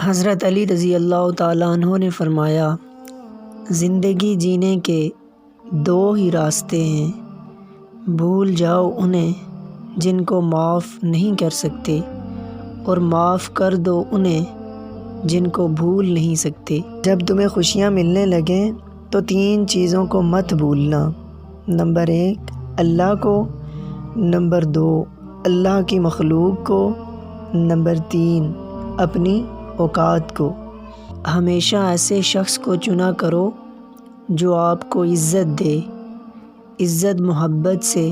حضرت علی رضی اللہ تعالیٰ عنہ نے فرمایا، زندگی جینے کے دو ہی راستے ہیں، بھول جاؤ انہیں جن کو معاف نہیں کر سکتے، اور معاف کر دو انہیں جن کو بھول نہیں سکتے۔ جب تمہیں خوشیاں ملنے لگیں تو 3 چیزوں کو مت بھولنا۔ نمبر 1 اللہ کو، نمبر 2 اللہ کی مخلوق کو، نمبر 3 اپنی اوقات کو۔ ہمیشہ ایسے شخص کو چنا کرو جو آپ کو عزت دے، عزت محبت سے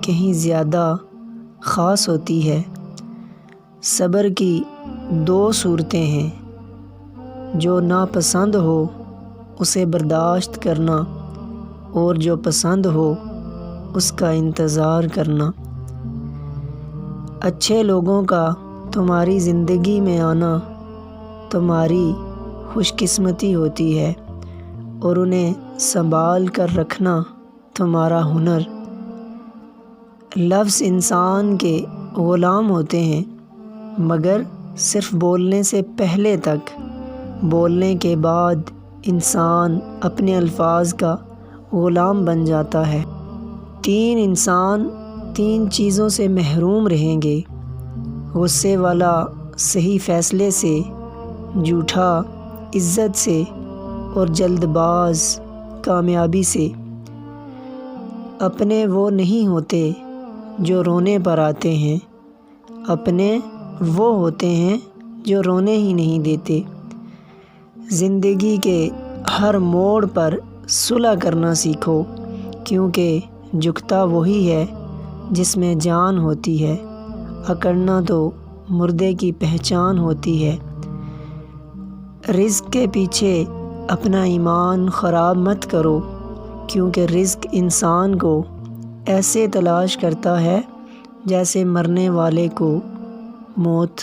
کہیں زیادہ خاص ہوتی ہے۔ صبر کی 2 صورتیں ہیں، جو ناپسند ہو اسے برداشت کرنا، اور جو پسند ہو اس کا انتظار کرنا۔ اچھے لوگوں کا تمہاری زندگی میں آنا تمہاری خوش قسمتی ہوتی ہے، اور انہیں سنبھال کر رکھنا تمہارا ہنر۔ لفظ انسان کے غلام ہوتے ہیں، مگر صرف بولنے سے پہلے تک، بولنے کے بعد انسان اپنے الفاظ کا غلام بن جاتا ہے۔ 3 انسان 3 چیزوں سے محروم رہیں گے: غصے والا صحیح فیصلے سے، جھوٹا عزت سے، اور جلد باز کامیابی سے۔ اپنے وہ نہیں ہوتے جو رونے پر آتے ہیں، اپنے وہ ہوتے ہیں جو رونے ہی نہیں دیتے۔ زندگی کے ہر موڑ پر صلح کرنا سیکھو، کیونکہ جھکتا وہی ہے جس میں جان ہوتی ہے، اکڑنا تو مردے کی پہچان ہوتی ہے۔ رزق کے پیچھے اپنا ایمان خراب مت کرو، کیونکہ رزق انسان کو ایسے تلاش کرتا ہے جیسے مرنے والے کو موت